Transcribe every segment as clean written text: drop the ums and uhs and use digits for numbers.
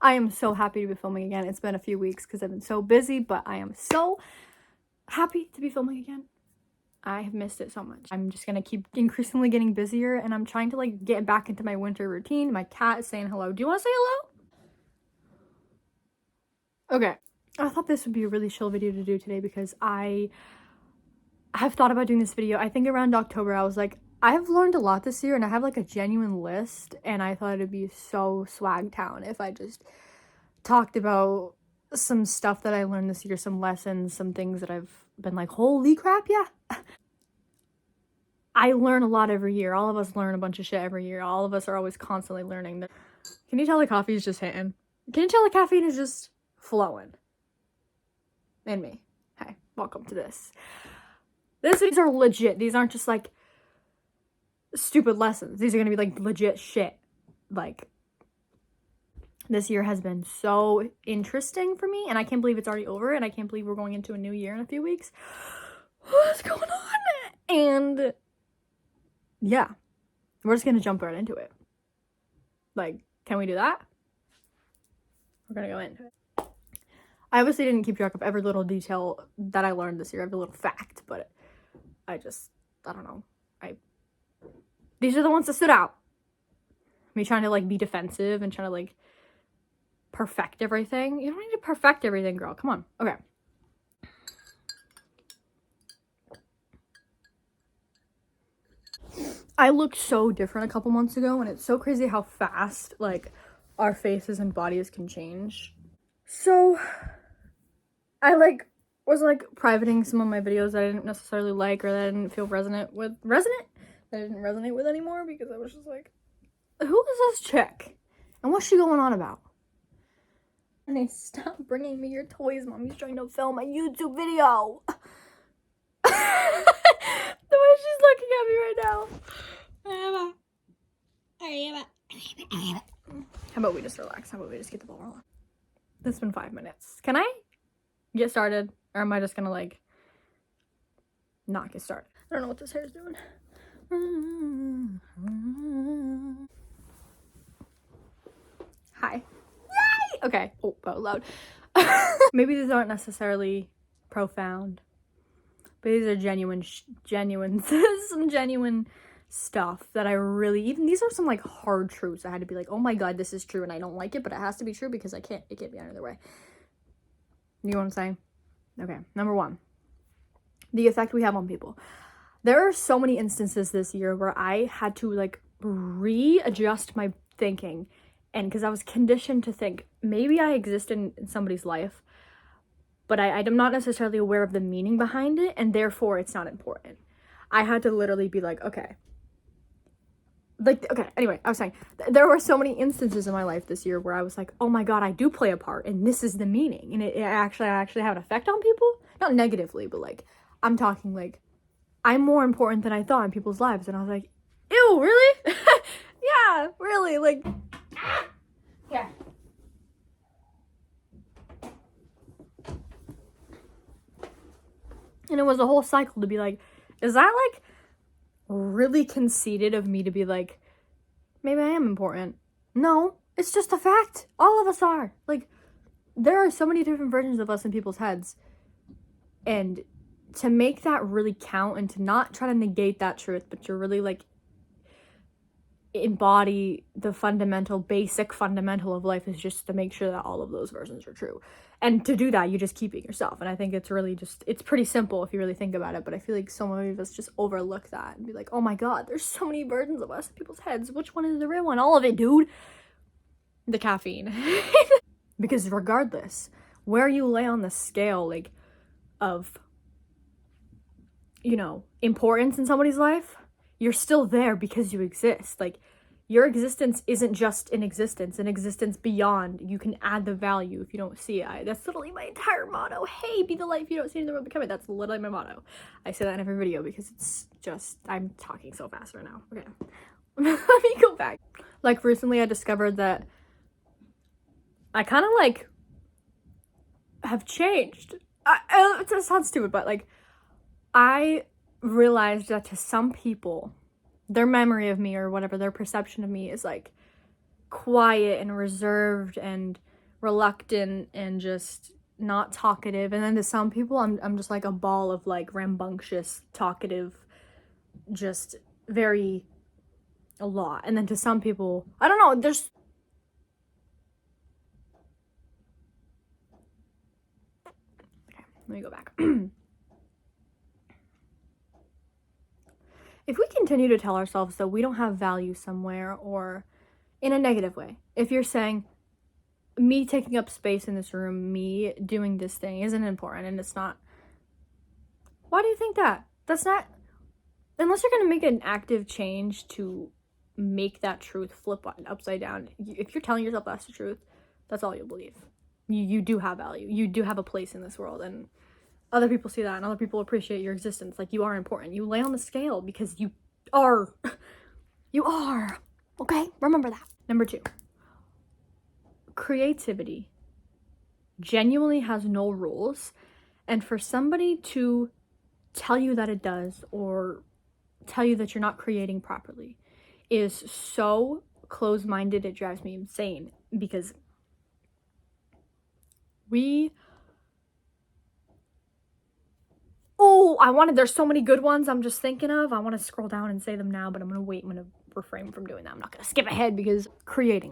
I am so happy to be filming again. It's been a few weeks because I've been so busy, but I am so happy to be filming again. I have missed it so much. I'm just gonna keep increasingly getting busier, and I'm trying to like get back into my winter routine. My cat is saying hello. Do you want to say hello? Okay. I thought this would be a really chill video to do today because I have thought about doing this video. I think around October I was like, I've learned a lot this year and I have like a genuine list, and I thought it'd be so swag town if I just talked about some stuff that I learned this year, some lessons, some things that I've been like, holy crap, yeah. I learn a lot every year. All of us learn a bunch of shit every year. All of us are always constantly learning. Can you tell the coffee is just hitting? Can you tell the caffeine is just flowing? In me. Hey, welcome to this. These are legit. These aren't just like stupid lessons. These are gonna be like legit shit. Like, this year has been so interesting for me, and I can't believe it's already over, and I can't believe we're going into a new year in a few weeks. What's going on? And yeah, we're just gonna jump right into it. Like, can we do that? We're gonna go into it. I obviously didn't keep track of every little detail that I learned this year, every little fact, but I don't know. These are the ones that stood out. Me trying to like be defensive and trying to like perfect everything. You don't need to perfect everything, girl. Come on. Okay. I looked so different a couple months ago, and it's so crazy how fast like our faces and bodies can change. So I like was like privating some of my videos that I didn't necessarily like or that I didn't feel that I didn't resonate with anymore, because I was just like, who is this chick? And what's she going on about? And they stop bringing me your toys. Mommy's trying to film a YouTube video. The way she's looking at me right now. How about we just relax? How about we just get the ball rolling? It's been 5 minutes. Can I get started? Or am I just gonna like not get started? I don't know what this hair is doing. Hi. Yay! Okay. Oh, that was loud. Maybe these aren't necessarily profound, but these are genuine some genuine stuff that I really, even these are some like hard truths I had to be like, oh my god, this is true, and I don't like it, but it has to be true because it can't be any other way. You know what I'm saying? Okay, number one, the effect we have on people. There are so many instances this year where I had to like readjust my thinking, and because I was conditioned to think maybe I exist in somebody's life, but I'm not necessarily aware of the meaning behind it, and therefore it's not important. I had to literally be like, okay, anyway, I was saying, there were so many instances in my life this year where I was like, oh my god, I do play a part, and this is the meaning, and I actually have an effect on people, not negatively, but like, I'm talking like, I'm more important than I thought in people's lives, and I was like, ew, really? Yeah, really, like, yeah. And it was a whole cycle to be like, is that like really conceited of me to be like, maybe I am important? No, it's just a fact. All of us are. Like, there are so many different versions of us in people's heads. And to make that really count and to not try to negate that truth, but to really like embody the basic fundamental of life, is just to make sure that all of those versions are true. And to do that, you just keep it yourself. And I think it's really it's pretty simple if you really think about it, but I feel like so many of us just overlook that and be like, oh my god, there's so many versions of us in people's heads. Which one is the real one? All of it, dude. The caffeine. Because regardless where you lay on the scale, like, of, you know, importance in somebody's life, you're still there because you exist. Like, your existence isn't just an existence beyond. You can add the value if you don't see it. That's literally my entire motto. Hey, be the light if you don't see it in the world, become it. That's literally my motto. I say that in every video because it's just, I'm talking so fast right now. Okay. Let me go back. Like, recently I discovered that I kind of like have changed. It sounds stupid, but like, I realized that to some people, their memory of me or whatever, their perception of me is like quiet and reserved and reluctant and just not talkative. And then to some people, I'm just like a ball of like rambunctious, talkative, just very a lot. And then to some people, I don't know, there's okay, let me go back. If we continue to tell ourselves that we don't have value somewhere, or in a negative way, if you're saying, me taking up space in this room, me doing this thing isn't important and it's not, why do you think that? That's not, unless you're gonna make an active change to make that truth flip upside down. If you're telling yourself that's the truth, that's all you'll believe. You do have value. You do have a place in this world, and other people see that, and other people appreciate your existence. Like, you are important. You lay on the scale because you are. You are. Okay? Remember that. Number 2. Creativity genuinely has no rules, and for somebody to tell you that it does, or tell you that you're not creating properly, is so close-minded, it drives me insane. Because there's so many good ones I'm just thinking of. I want to scroll down and say them now, but I'm gonna wait. I'm gonna refrain from doing that. I'm not gonna skip ahead, because create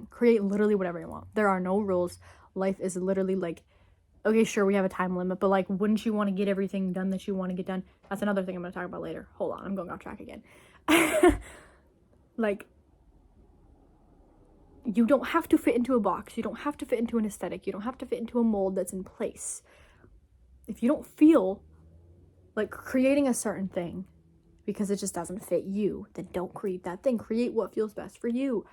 literally whatever you want. There are no rules. Life is literally like, okay, sure, we have a time limit, but like, wouldn't you want to get everything done that you want to get done? That's another thing I'm gonna talk about later. Hold on, I'm going off track again. Like, you don't have to fit into a box. You don't have to fit into an aesthetic. You don't have to fit into a mold that's in place. If you don't feel like creating a certain thing because it just doesn't fit you, then don't create that thing. Create what feels best for you.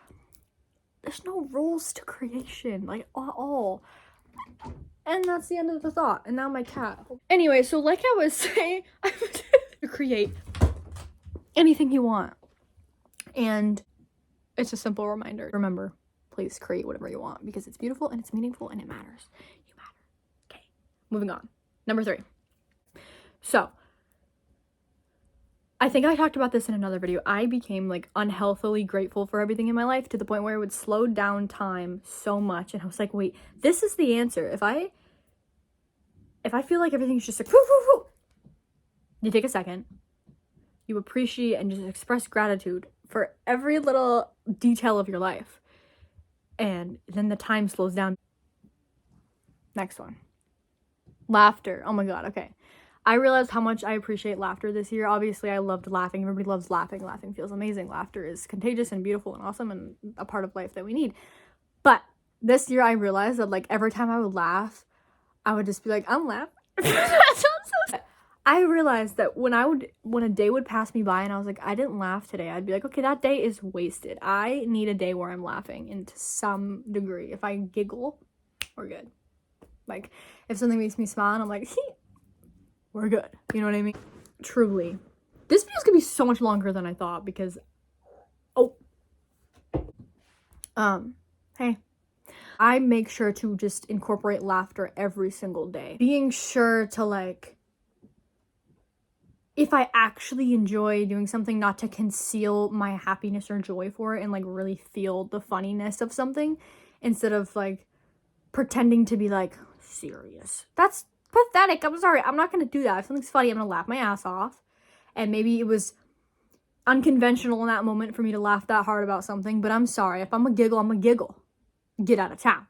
There's no rules to creation, like, at all. And that's the end of the thought. And now my cat. Anyway, so like I was saying, I would create anything you want. And it's a simple reminder. Remember, please create whatever you want, because it's beautiful and it's meaningful and it matters. You matter. Okay, moving on. Number 3. So, I think I talked about this in another video. I became like unhealthily grateful for everything in my life, to the point where it would slow down time so much. And I was like, wait, this is the answer. If I feel like everything's just like, whoo, whoo, whoo, you take a second, you appreciate and just express gratitude for every little detail of your life. And then the time slows down. Next one. Laughter. Oh my God. Okay. I realized how much I appreciate laughter this year. Obviously, I loved laughing. Everybody loves laughing. Laughing feels amazing. Laughter is contagious and beautiful and awesome and a part of life that we need. But this year, I realized that, like, every time I would laugh, I would just be like, I'm laughing. That sounds so sad. I realized that when a day would pass me by and I was like, I didn't laugh today, I'd be like, okay, that day is wasted. I need a day where I'm laughing, and to some degree. If I giggle, we're good. Like, if something makes me smile and I'm like, we're good. You know what I mean? Truly. This video's gonna be so much longer than I thought, because hey. I make sure to just incorporate laughter every single day. Being sure to, like, if I actually enjoy doing something, not to conceal my happiness or joy for it, and like really feel the funniness of something, instead of like pretending to be like serious. That's pathetic. I'm sorry. I'm not gonna do that. If something's funny, I'm gonna laugh my ass off. And maybe it was unconventional in that moment for me to laugh that hard about something, but I'm sorry. If I'm a giggle, I'm a giggle. Get out of town.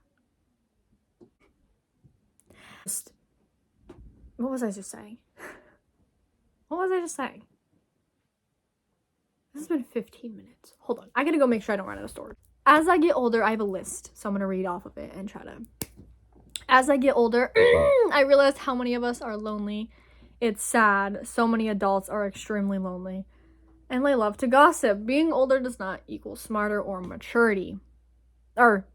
What was I just saying? What was I just saying? This has been 15 minutes. Hold on. I gotta go make sure I don't run out of storage. As I get older, I have a list, so I'm gonna read off of it and try to... As I get older, I realized how many of us are lonely. It's sad. So many adults are extremely lonely. And they love to gossip. Being older does not equal smarter or maturity. Or,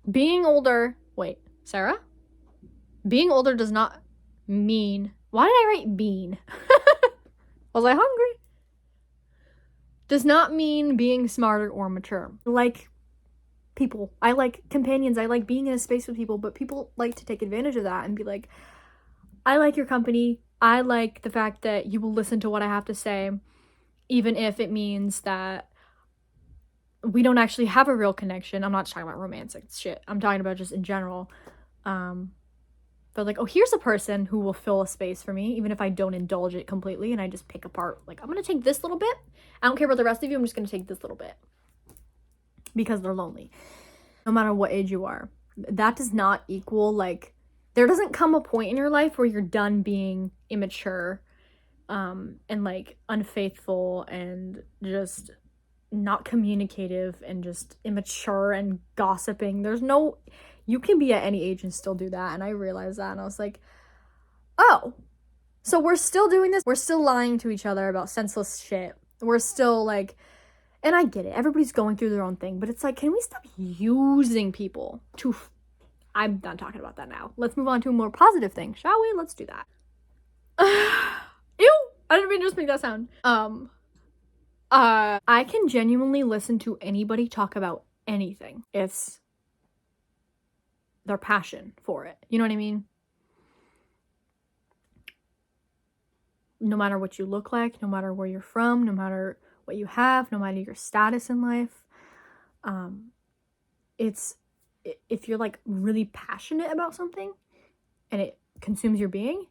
being older... Wait, Sarah? Being older does not mean... Why did I write bean? Was I hungry? Does not mean being smarter or mature. Like people. I like companions. I like being in a space with people, but people like to take advantage of that and be like, I like your company. I like the fact that you will listen to what I have to say, even if it means that we don't actually have a real connection. I'm not talking about romantic shit. I'm talking about just in general. But like, oh, here's a person who will fill a space for me, even if I don't indulge it completely and I just pick apart. Like, I'm gonna take this little bit. I don't care about the rest of you. I'm just gonna take this little bit because they're lonely. No matter what age you are, that does not equal like, there doesn't come a point in your life where you're done being immature, and like unfaithful and just not communicative and just immature and gossiping. You can be at any age and still do that. And I realized that, and I was like, oh, so we're still doing this. We're still lying to each other about senseless shit. We're still like, and I get it, everybody's going through their own thing, but it's like, can we stop using people to I'm done talking about that now. Let's move on to a more positive thing, shall we? Let's do that. Ew, I didn't mean to just make that sound. I can genuinely listen to anybody talk about anything if their passion for it. You know what I mean? No matter what you look like, no matter where you're from, no matter what you have, no matter your status in life, if you're like really passionate about something and it consumes your being,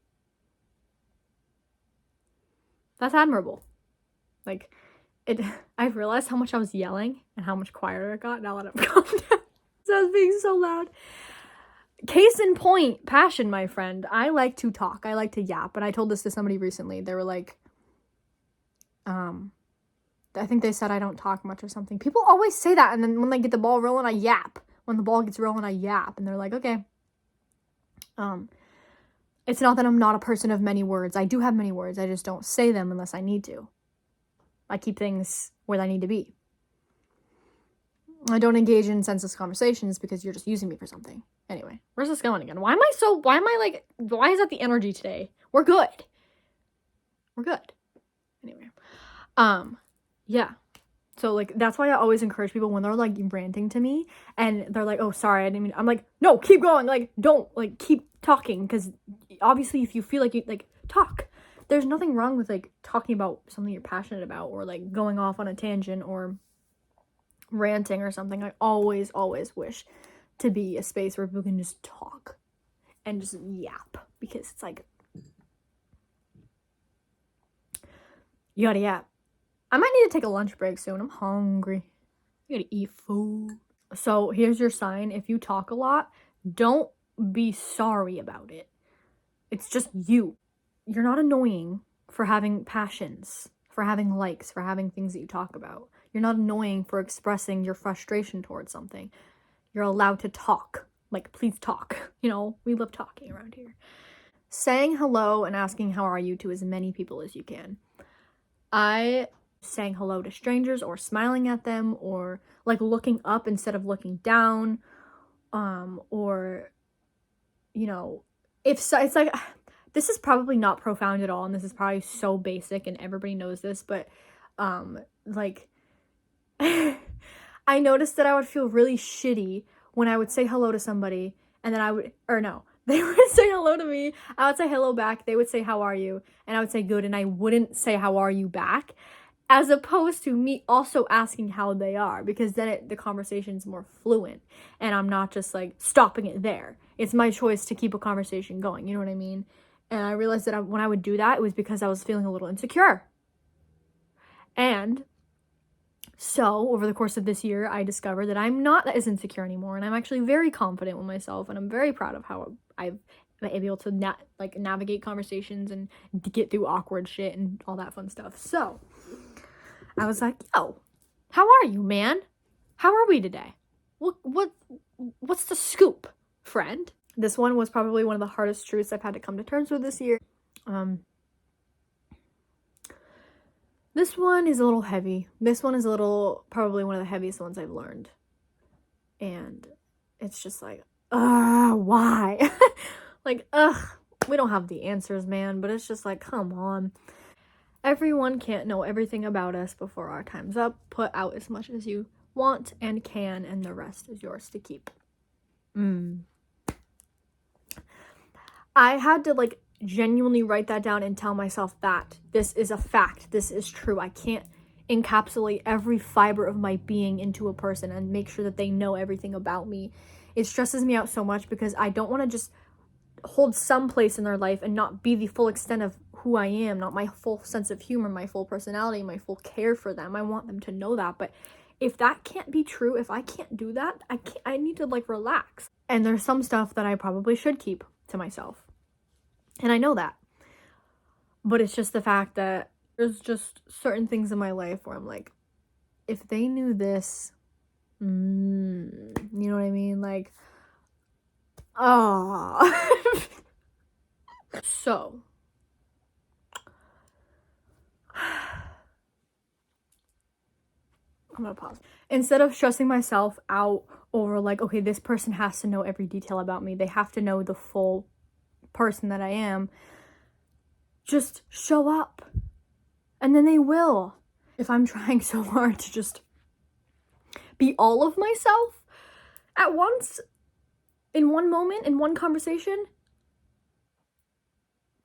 that's admirable. Like, I've realized how much I was yelling and how much quieter it got now that I've calmed down. So I was being so loud. Case in point, passion, my friend. I like to talk. I like to yap. And I told this to somebody recently. They were like, I think they said I don't talk much or something. People always say that, and then when they get the ball rolling, I yap. When the ball gets rolling, I yap. And they're like, okay. It's not that I'm not a person of many words. I do have many words. I just don't say them unless I need to. I keep things where they need to be. I don't engage in senseless conversations because you're just using me for something. Anyway, where's this going again? Why is that the energy today? We're good. Anyway. Yeah. So, like, that's why I always encourage people when they're, like, ranting to me and they're like, oh, sorry, I didn't mean, I'm like, no, keep going. Like, don't, like, keep talking, because obviously if you feel like you, like, talk. There's nothing wrong with, like, talking about something you're passionate about or, like, going off on a tangent or ranting or something. I always wish to be a space where people can just talk and just yap, because it's like, you gotta yap. I might need to take a lunch break soon. I'm hungry. I gotta eat food. So here's your sign. If you talk a lot, don't be sorry about it. It's just you. You're not annoying for having passions, for having likes, for having things that you talk about. You're not annoying for expressing your frustration towards something. You're allowed to talk. Like, please talk. You know, we love talking around here. Saying hello and asking how are you to as many people as you can. I saying hello to strangers or smiling at them or like looking up instead of looking down, or, you know, if so, it's like, this is probably not profound at all, and this is probably so basic and everybody knows this, but like I noticed that I would feel really shitty when I would say hello to somebody and then they would say hello to me, I would say hello back, they would say how are you, and I would say good, and I wouldn't say how are you back, as opposed to me also asking how they are, because then the conversation's more fluent and I'm not just like stopping it there. It's my choice to keep a conversation going, you know what I mean? And I realized that when I would do that, it was because I was feeling a little insecure. And so over the course of this year, I discovered that I'm not as insecure anymore, and I'm actually very confident with myself, and I'm very proud of how I've been able to navigate conversations and get through awkward shit and all that fun stuff. So I was like, yo, how are you, man? How are we today? What's the scoop, friend? This one was probably one of the hardest truths I've had to come to terms with this year. This one is a little heavy. This one is probably one of the heaviest ones I've learned. And it's just like, why? Like, we don't have the answers, man, but it's just like, come on. Everyone can't know everything about us before our time's up. Put out as much as you want and can, and the rest is yours to keep. I had to like genuinely write that down and tell myself that this is a fact. This is true. I can't encapsulate every fiber of my being into a person and make sure that they know everything about me. It stresses me out so much because I don't want to just hold some place in their life and not be the full extent of who I am, not my full sense of humor, my full personality, my full care for them. I want them to know that. But if that can't be true, if I can't do that, I need to like relax. And there's some stuff that I probably should keep to myself. And I know that. But it's just the fact that there's just certain things in my life where I'm like, if they knew this, you know what I mean? Like, oh. So, I'm gonna pause. Instead of stressing myself out over like, okay, this person has to know every detail about me, they have to know the full person that I am, just show up. And then they will. If I'm trying so hard to just be all of myself at once, in one moment, in one conversation,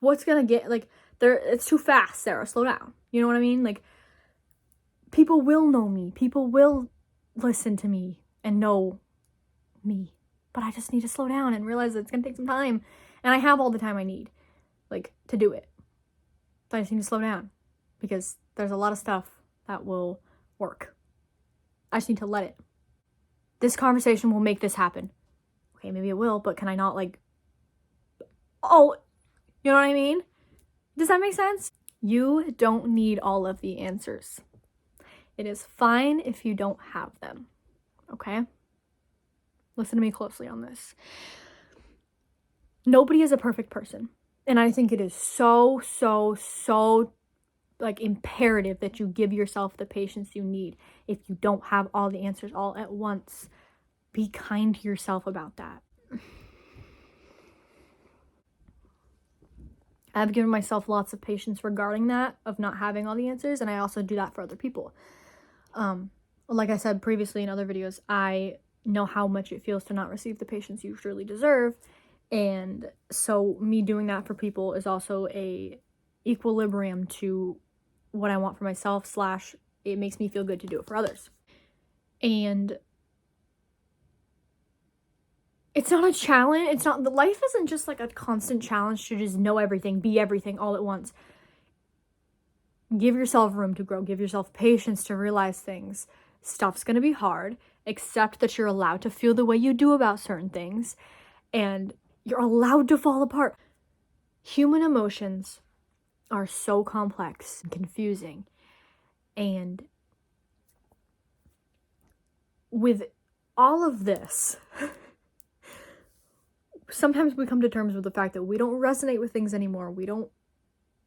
what's gonna get, like, it's too fast, Sarah, slow down. You know what I mean? Like, people will know me. People will listen to me and know me. But I just need to slow down and realize that it's gonna take some time. And I have all the time I need, like, to do it. So I just need to slow down. Because there's a lot of stuff that will work. I just need to let it. This conversation will make this happen. Okay, maybe it will, but can I not like, oh, you know what I mean? Does that make sense? You don't need all of the answers. It is fine if you don't have them, okay? Listen to me closely on this. Nobody is a perfect person. And I think it is so like imperative that you give yourself the patience you need. If you don't have all the answers all at once, be kind to yourself about that. I've given myself lots of patience regarding that, of not having all the answers, and I also do that for other people. Like I said previously in other videos, I know how much it feels to not receive the patience you truly deserve, and so me doing that for people is also a equilibrium to what I want for myself, / it makes me feel good to do it for others. And it's not a challenge. It's not, the life isn't just like a constant challenge to just know everything, be everything all at once. Give yourself room to grow. Give yourself patience to realize things. Stuff's gonna be hard. Accept that you're allowed to feel the way you do about certain things. And you're allowed to fall apart. Human emotions are so complex and confusing. And with all of this, sometimes we come to terms with the fact that we don't resonate with things anymore. We don't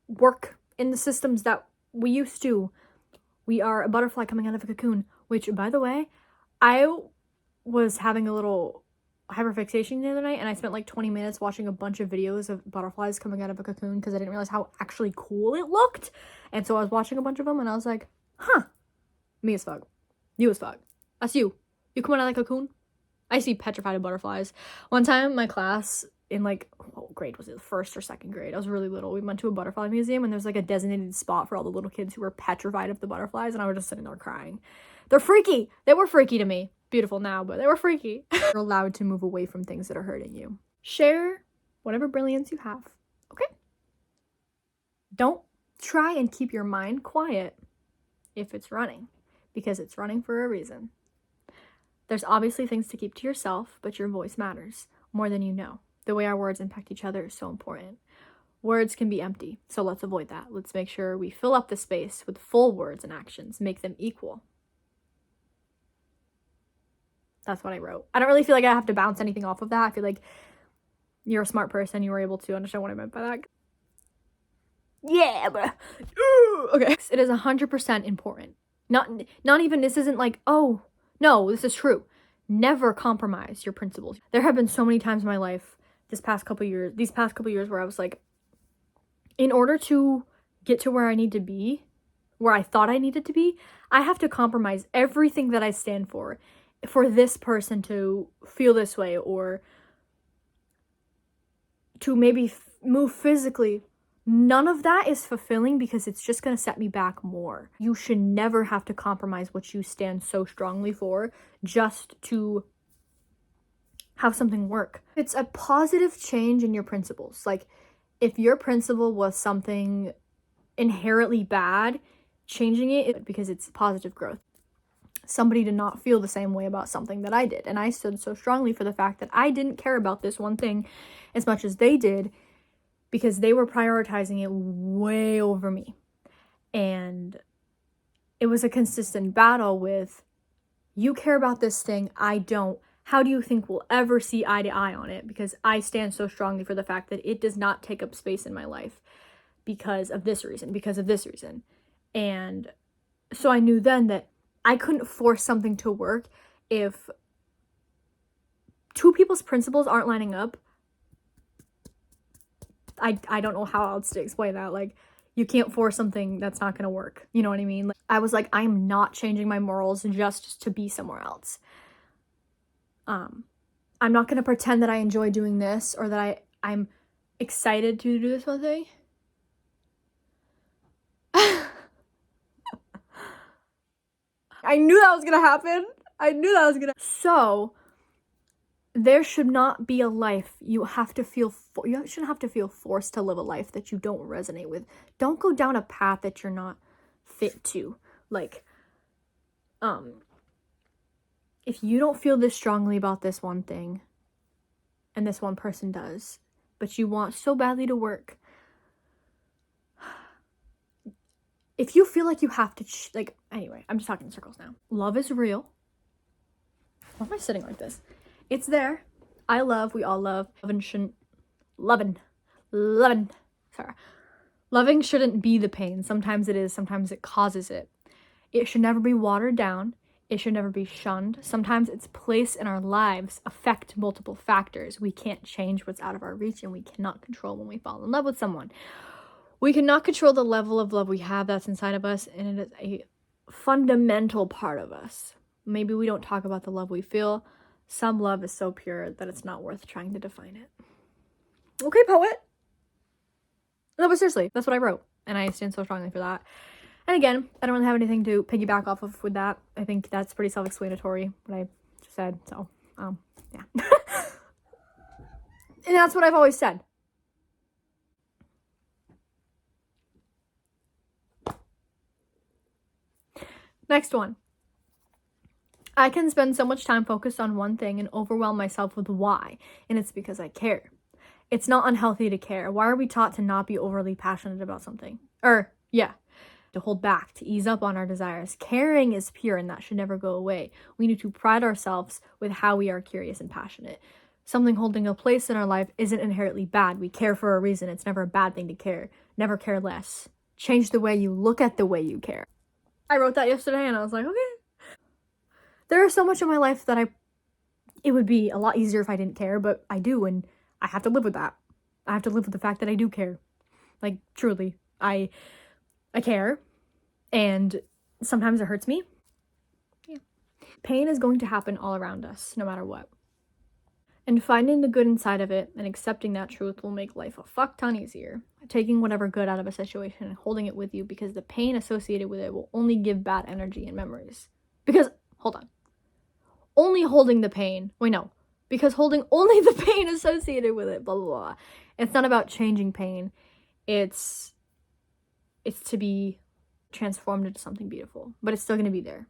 work in the systems that we used to. We are a butterfly coming out of a cocoon, which, by the way, I was having a little hyperfixation the other night, and I spent like 20 minutes watching a bunch of videos of butterflies coming out of a cocoon because I didn't realize how actually cool it looked. And so I was watching a bunch of them, and I was like, huh, me as fuck. You as fuck. That's you. You coming out of that cocoon? I see petrified of butterflies. One time, my class in like, what grade was it? First or second grade. I was really little. We went to a butterfly museum, and there's like a designated spot for all the little kids who were petrified of the butterflies, and I was just sitting there crying. They're freaky. They were freaky to me. Beautiful now, but they were freaky. You're allowed to move away from things that are hurting you. Share whatever brilliance you have, okay? Don't try and keep your mind quiet if it's running, because it's running for a reason. There's obviously things to keep to yourself, but your voice matters more than you know. The way our words impact each other is so important. Words can be empty, so let's avoid that. Let's make sure we fill up the space with full words and actions, make them equal. That's what I wrote. I don't really feel like I have to bounce anything off of that. I feel like you're a smart person. You were able to understand what I meant by that. Yeah, but okay. It is 100% important. Not even, this isn't like, oh, no, this is true. Never compromise your principles. There have been so many times in my life these past couple years where I was like, in order to get to where I need to be, where I thought I needed to be, I have to compromise everything that I stand for this person to feel this way, or to maybe move physically None of that is fulfilling because it's just going to set me back more. You should never have to compromise what you stand so strongly for just to have something work. It's a positive change in your principles. Like, if your principle was something inherently bad, changing it because it's positive growth. Somebody did not feel the same way about something that I did, and I stood so strongly for the fact that I didn't care about this one thing as much as they did, because they were prioritizing it way over me. And it was a consistent battle with, you care about this thing, I don't. How do you think we'll ever see eye to eye on it? Because I stand so strongly for the fact that it does not take up space in my life because of this reason, because of this reason. And so I knew then that I couldn't force something to work if two people's principles aren't lining up. I don't know how else to explain that. Like, you can't force something that's not going to work. You know what I mean? Like, I was like, I'm not changing my morals just to be somewhere else. I'm not going to pretend that I enjoy doing this or that I'm excited to do this one thing. I knew that was going to happen. So, there should not be a life you shouldn't have to feel forced to live a life that you don't resonate with. Don't go down a path that you're not fit to. Like, if you don't feel this strongly about this one thing, and this one person does, but you want so badly to work, if you feel like you have to, anyway, I'm just talking in circles now. Love is real. Why am I sitting like this? It's there. We all love. Loving shouldn't be the pain. Sometimes it is, sometimes it causes it. It should never be watered down. It should never be shunned. Sometimes its place in our lives affect multiple factors. We can't change what's out of our reach, and we cannot control when we fall in love with someone. We cannot control the level of love we have that's inside of us, and it is a fundamental part of us. Maybe we don't talk about the love we feel. Some love is so pure that it's not worth trying to define it. Okay, poet. No, but seriously, that's what I wrote, and I stand so strongly for that. And again, I don't really have anything to piggyback off of with that. I think that's pretty self-explanatory, what I just said, so, yeah. And that's what I've always said. Next one. I can spend so much time focused on one thing and overwhelm myself with why, and it's because I care. It's not unhealthy to care. Why are we taught to not be overly passionate about something? To hold back, to ease up on our desires. Caring is pure, and that should never go away. We need to pride ourselves with how we are curious and passionate. Something holding a place in our life isn't inherently bad. We care for a reason. It's never a bad thing to care. Never care less. Change the way you look at the way you care. I wrote that yesterday, and I was like, okay. There is so much in my life that it would be a lot easier if I didn't care, but I do, and I have to live with that. I have to live with the fact that I do care. Like, truly. I care, and sometimes it hurts me. Yeah. Pain is going to happen all around us, no matter what. And finding the good inside of it and accepting that truth will make life a fuck ton easier. Taking whatever good out of a situation and holding it with you, because the pain associated with it will only give bad energy and memories. Because, hold on. Only holding the pain. Because holding only the pain associated with it, blah, blah, blah. It's not about changing pain. It's to be transformed into something beautiful. But it's still going to be there.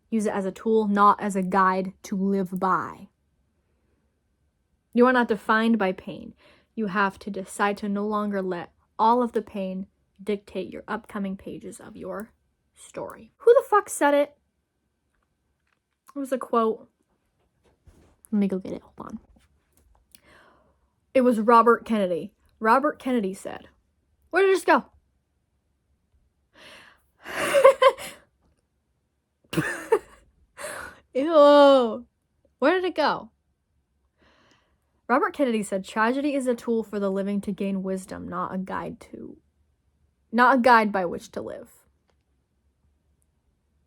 Use it as a tool, not as a guide to live by. You are not defined by pain. You have to decide to no longer let all of the pain dictate your upcoming pages of your story. Who the fuck said it? It was a quote. Let me go get it. Hold on. It was Robert Kennedy. Robert Kennedy said, where did it just go? Ew. Where did it go? Robert Kennedy said, tragedy is a tool for the living to gain wisdom, not a guide by which to live.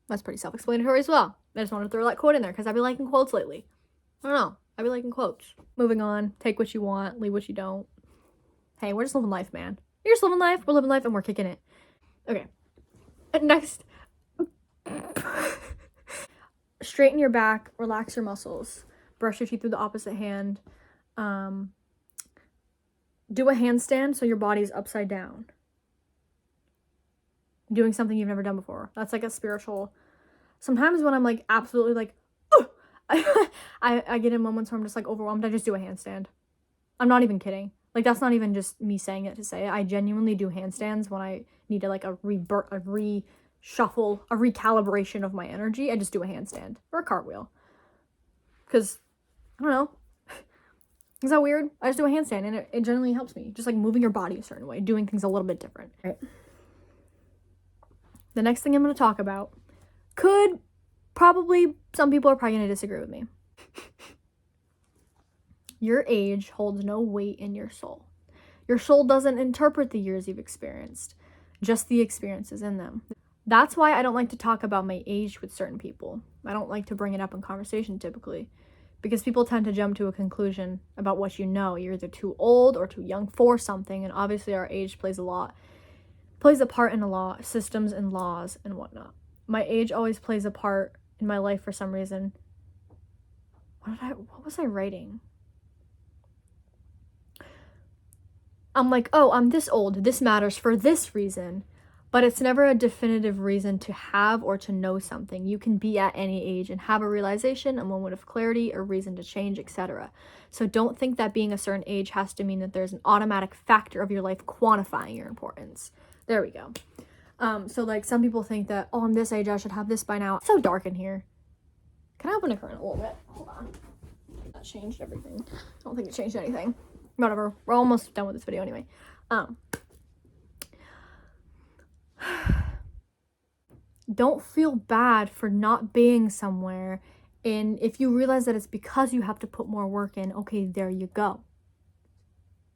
That's pretty self-explanatory as well. I just wanted to throw that quote in there because I've been liking quotes lately. I don't know. I've been liking quotes. Moving on. Take what you want. Leave what you don't. Hey, we're just living life, man. You're just living life, we're living life, and we're kicking it. Okay. Next. Straighten your back, relax your muscles, brush your teeth with the opposite hand. Do a handstand so your body's upside down. Doing something you've never done before. That's like a spiritual. Sometimes when I'm like absolutely like, oh! I get in moments where I'm just like overwhelmed. I just do a handstand. I'm not even kidding. Like, that's not even just me saying it to say it. I genuinely do handstands when I need to like a reshuffle, a recalibration of my energy. I just do a handstand or a cartwheel. Because, I don't know. Is that weird? I just do a handstand and it generally helps me. Just like moving your body a certain way, doing things a little bit different. Right. The next thing I'm going to talk about some people are probably going to disagree with me. Your age holds no weight in your soul. Your soul doesn't interpret the years you've experienced, just the experiences in them. That's why I don't like to talk about my age with certain people. I don't like to bring it up in conversation typically, because people tend to jump to a conclusion about what you know. You're either too old or too young for something, and obviously our age plays a part in a lot, systems and laws and whatnot. My age always plays a part in my life for some reason. What was I writing? I'm like, oh, I'm this old, this matters for this reason, but it's never a definitive reason to have or to know something. You can be at any age and have a realization, a moment of clarity, a reason to change, etc. So don't think that being a certain age has to mean that there's an automatic factor of your life quantifying your importance. There we go. So like some people think that, oh, I'm this age, I should have this by now. It's so dark in here. Can I open the curtain a little bit? Hold on. That changed everything. I don't think it changed anything. Whatever. We're almost done with this video anyway. Don't feel bad for not being somewhere. And if you realize that it's because you have to put more work in, okay, there you go.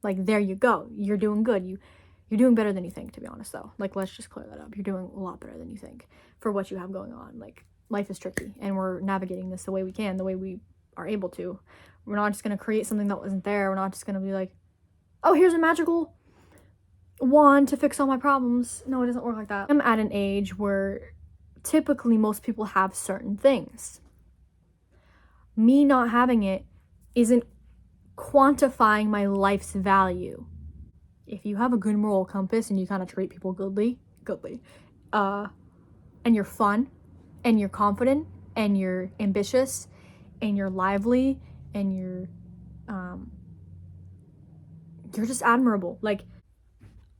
Like, there you go. You're doing good. You're doing better than you think, to be honest, though. Like, let's just clear that up. You're doing a lot better than you think for what you have going on. Like, life is tricky, and we're navigating this the way we can, the way we are able to. We're not just going to create something that wasn't there. We're not just going to be like, oh, here's a magical wand to fix all my problems. No, it doesn't work like that. I'm at an age where typically most people have certain things. Me not having it isn't quantifying my life's value. If you have a good moral compass and you kind of treat people goodly, and you're fun, and you're confident, and you're ambitious, and you're lively, and you're just admirable. Like,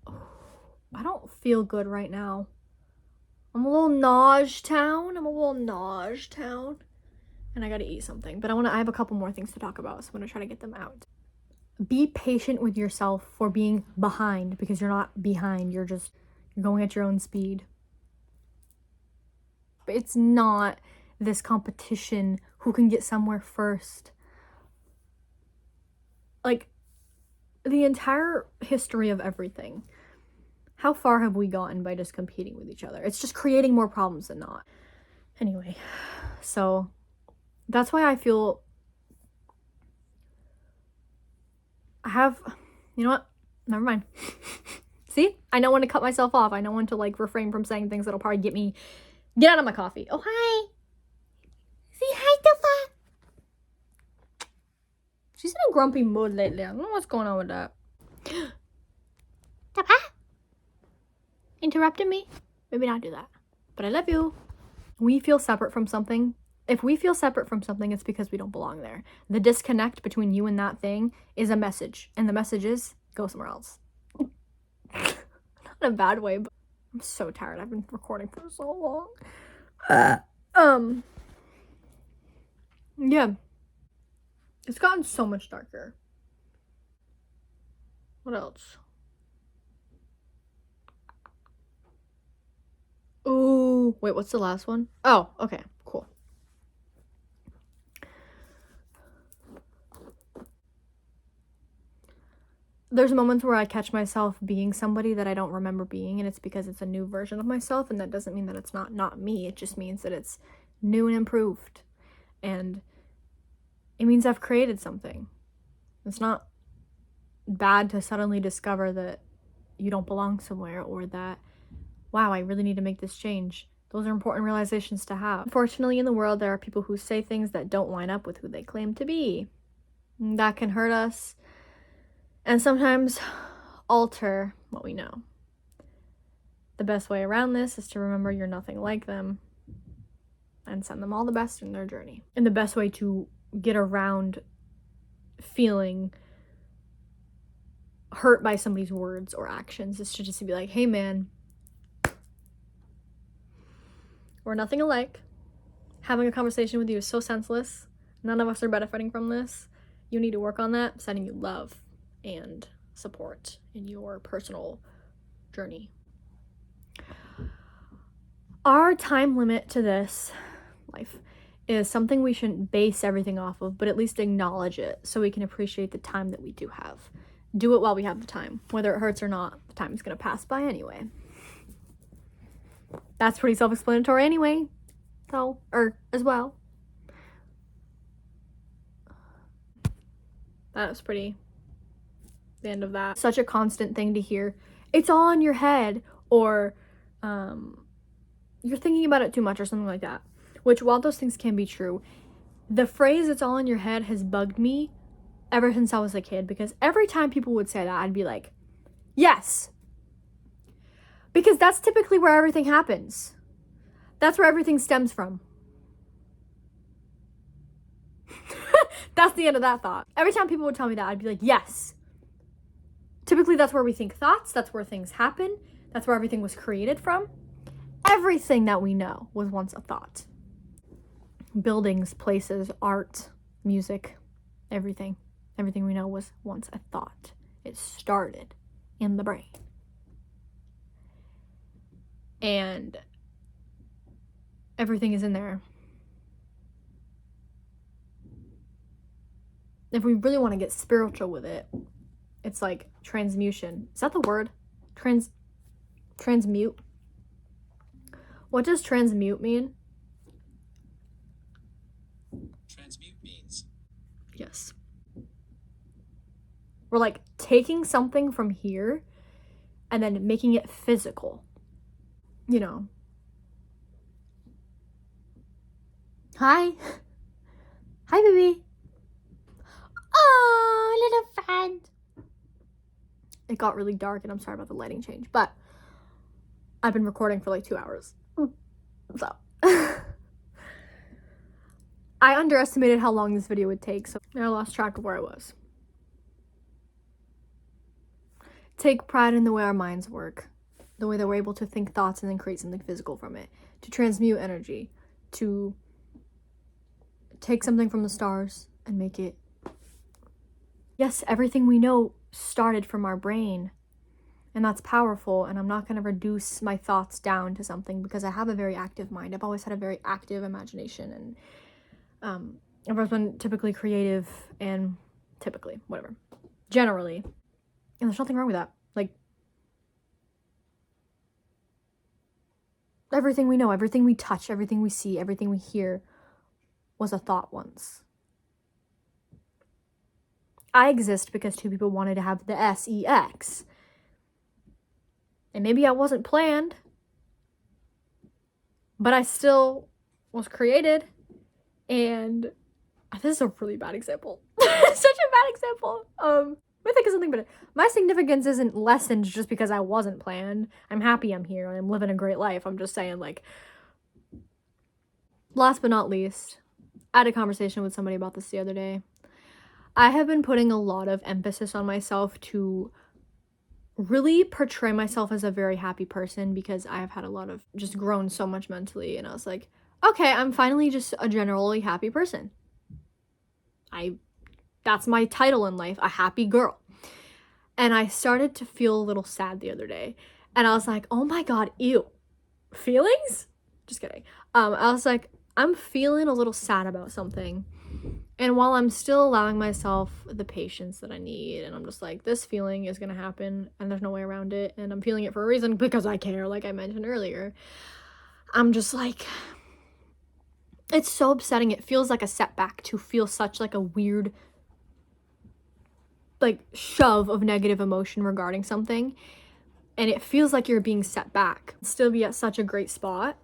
I don't feel good right now. I'm a little naused-town. And I gotta eat something. But I have a couple more things to talk about, so I'm gonna try to get them out. Be patient with yourself for being behind, because you're not behind. You're going at your own speed. But it's not this competition who can get somewhere first. Like, the entire history of everything, how far have we gotten by just competing with each other? It's just creating more problems than not. Anyway, so that's why I feel you know what? Never mind. See? I know when to cut myself off. I know when to like refrain from saying things that'll probably get out of my coffee. Oh, hi. Say hi, Tifa. She's in a grumpy mood lately. I don't know what's going on with that. Tifa? Interrupted me? Maybe not do that. But I love you. We feel separate from something. If we feel separate from something, it's because we don't belong there. The disconnect between you and that thing is a message. And the message is, go somewhere else. Not in a bad way, but I'm so tired. I've been recording for so long. Yeah. It's gotten so much darker. What else? Ooh, wait, what's the last one? Oh, okay, cool. There's moments where I catch myself being somebody that I don't remember being, and it's because it's a new version of myself, and that doesn't mean that it's not me. It just means that it's new and improved. And it means I've created something. It's not bad to suddenly discover that you don't belong somewhere, or that, wow, I really need to make this change. Those are important realizations to have. Unfortunately, in the world, there are people who say things that don't line up with who they claim to be. That can hurt us and sometimes alter what we know. The best way around this is to remember you're nothing like them and send them all the best in their journey. And the best way to get around feeling hurt by somebody's words or actions is to just be like, hey man, we're nothing alike. Having a conversation with you is so senseless. None of us are benefiting from this. You need to work on that. I'm sending you love and support in your personal journey. Our time limit to this life is something we shouldn't base everything off of, but at least acknowledge it so we can appreciate the time that we do have. Do it while we have the time. Whether it hurts or not, the time is going to pass by anyway. That's pretty self-explanatory anyway. So, or as well. That was pretty, the end of that. Such a constant thing to hear. It's all in your head, or you're thinking about it too much, or something like that. Which, while those things can be true, the phrase "it's all in your head" has bugged me ever since I was a kid, because every time people would say that, I'd be like, yes. Because that's typically where everything happens. That's where everything stems from. That's the end of that thought. Every time people would tell me that, I'd be like, yes. Typically, that's where we think thoughts. That's where things happen. That's where everything was created from. Everything that we know was once a thought. Buildings, places, art, music, everything. Everything we know was once a thought. It started in the brain. And everything is in there. If we really want to get spiritual with it, it's like transmutation. Is that the word? Transmute? What does transmute mean? Transmute means. Yes. We're like taking something from here and then making it physical. You know. Hi. Hi, baby. Oh, little friend. It got really dark and I'm sorry about the lighting change, but I've been recording for like 2 hours. So I underestimated how long this video would take, so I lost track of where I was. Take pride in the way our minds work, the way that we're able to think thoughts and then create something physical from it, to transmute energy, to take something from the stars and make it. Yes, everything we know started from our brain, and that's powerful, and I'm not going to reduce my thoughts down to something because I have a very active mind. I've always had a very active imagination, and I've always been typically creative, and generally, and there's nothing wrong with that. Like, everything we know, everything we touch, everything we see, everything we hear was a thought once. I exist because two people wanted to have the sex. And maybe I wasn't planned, but I still was created. And this is a really bad example. Such a bad example. Let me think of something better. My significance isn't lessened just because I wasn't planned. I'm happy I'm here. I'm living a great life. I'm just saying, like, last but not least, I had a conversation with somebody about this the other day. I have been putting a lot of emphasis on myself to really portray myself as a very happy person because I have had a lot of just grown so much mentally, and I was like, okay, I'm finally just a generally happy person. That's my title in life, a happy girl. And I started to feel a little sad the other day, and I was like, oh my god, ew. Feelings? Just kidding. I was like, I'm feeling a little sad about something. And while I'm still allowing myself the patience that I need, and I'm just like, this feeling is gonna happen and there's no way around it, and I'm feeling it for a reason because I care, like I mentioned earlier, I'm just like, it's so upsetting. It feels like a setback to feel such like a weird like shove of negative emotion regarding something, and it feels like you're being set back. Still be at such a great spot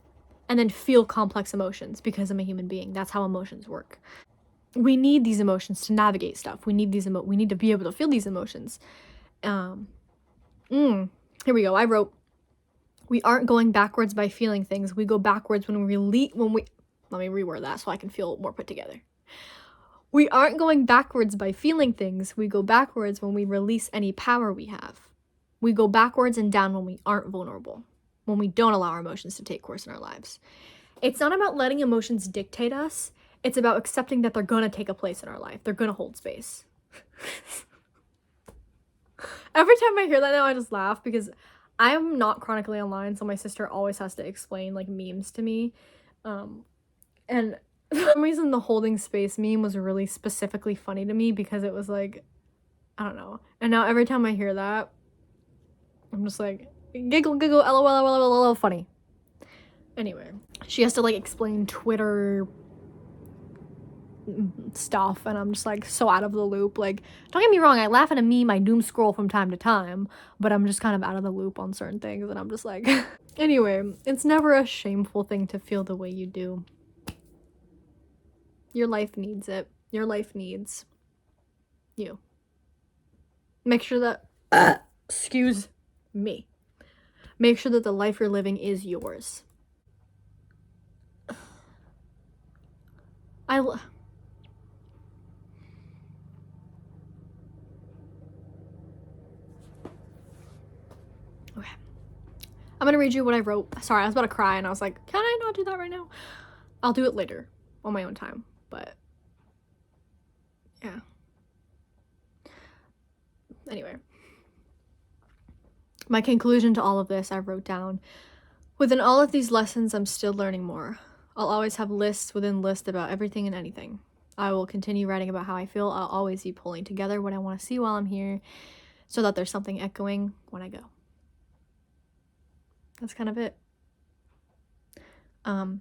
and then feel complex emotions because I'm a human being. That's how emotions work. We need these emotions to navigate stuff. We need we need to be able to feel these emotions. Here we go. I wrote, we aren't going backwards by feeling things. We go backwards when we let me reword that so I can feel more put together. We aren't going backwards by feeling things. We go backwards when we release any power we have. We go backwards and down when we aren't vulnerable, when we don't allow our emotions to take course in our lives. It's not about letting emotions dictate us. It's about accepting that they're going to take a place in our life. They're going to hold space. Every time I hear that now, I just laugh because I am not chronically online, so my sister always has to explain like memes to me. And for some reason, the holding space meme was really specifically funny to me because it was like, I don't know. And now every time I hear that, I'm just like, giggle, giggle, lol, lol, lol, lol, funny. Anyway, she has to like explain Twitter stuff, and I'm just like so out of the loop. Like, don't get me wrong, I laugh at a meme, I doom scroll from time to time, but I'm just kind of out of the loop on certain things, and I'm just like anyway, it's never a shameful thing to feel the way you do. Your life needs it. Your life needs you. Make sure that excuse me, make sure that the life you're living is yours. Okay. I'm gonna read you what I wrote. Sorry, I was about to cry and I was like, can I not do that right now? I'll do it later on my own time, but yeah. Anyway. My conclusion to all of this, I wrote down, within all of these lessons, I'm still learning more. I'll always have lists within lists about everything and anything. I will continue writing about how I feel. I'll always be pulling together what I want to see while I'm here so that there's something echoing when I go. That's kind of it. I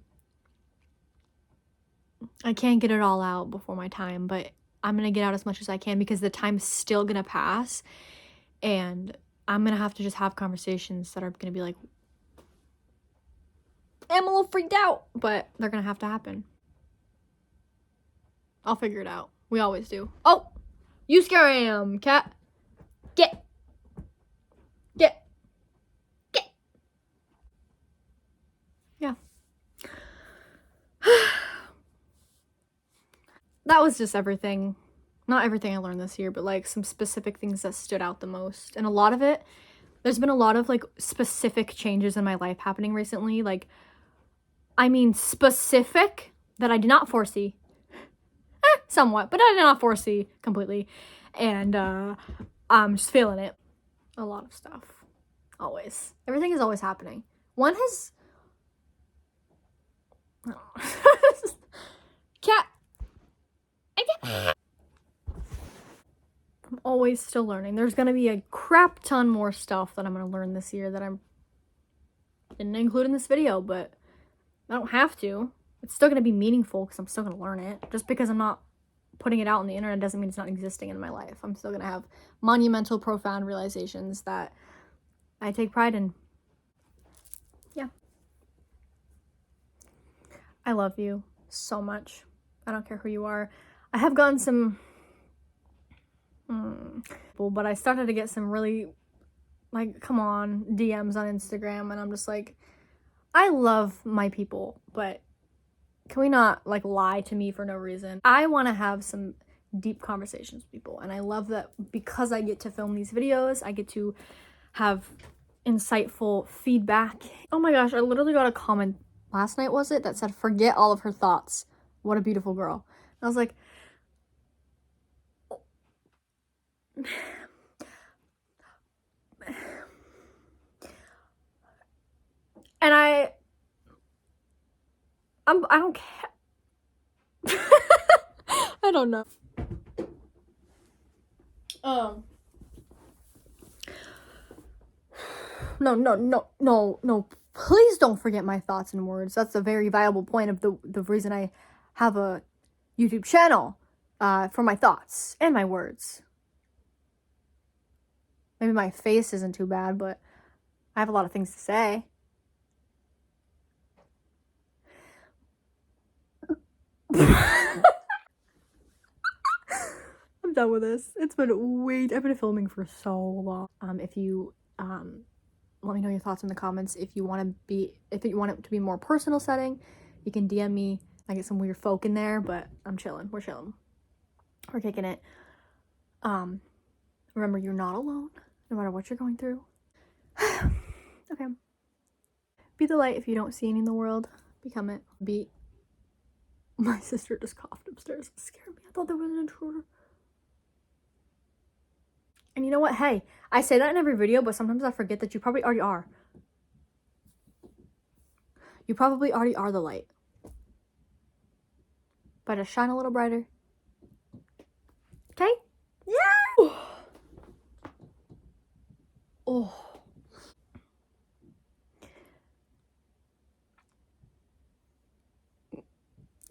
can't get it all out before my time, but I'm going to get out as much as I can because the time's still going to pass, and I'm going to have to just have conversations that are going to be like, I'm a little freaked out, but they're going to have to happen. I'll figure it out. We always do. Oh, you scare I am, cat. Get. Yeah. That was just everything. Not everything I learned this year, but like some specific things that stood out the most. And a lot of it, there's been a lot of like specific changes in my life happening recently. Like, I mean, specific that I did not foresee. Somewhat, but I did not foresee completely. And I'm just feeling it. A lot of stuff. Always. Everything is always happening. One has... Cat. I'm always still learning. There's gonna be a crap ton more stuff that I'm gonna learn this year that I didn't include in this video, but I don't have to. It's still gonna be meaningful because I'm still gonna learn it. Just because I'm not putting it out on the internet doesn't mean it's not existing in my life. I'm still gonna have monumental, profound realizations that I take pride in. Yeah. I love you so much. I don't care who you are. I have gotten some... but I started to get some really, like, come on, DMs on Instagram, and I'm just like, I love my people, but can we not, like, lie to me for no reason? I want to have some deep conversations with people, and I love that because I get to film these videos, I get to have insightful feedback. Oh my gosh, I literally got a comment last night, was it, that said, forget all of her thoughts. What a beautiful girl. And I was like, and I don't care. I don't know. No. Please don't forget my thoughts and words. That's a very viable point of the reason I have a YouTube channel, for my thoughts and my words. Maybe my face isn't too bad, but I have a lot of things to say. I'm done with this. It's been I've been filming for so long. If you let me know your thoughts in the comments. If you want it to be more personal setting, you can DM me. I get some weird folk in there, but I'm chilling. We're chilling. We're kicking it. Remember, you're not alone, no matter what you're going through. Okay. Be the light. If you don't see any in the world, become it. My sister just coughed upstairs. It scared me. I thought there was an intruder. And you know what? Hey, I say that in every video, but sometimes I forget that you probably already are. You probably already are the light. But just shine a little brighter. Okay? Yeah! Oh.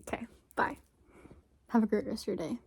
Okay, bye. Have a great rest of your day.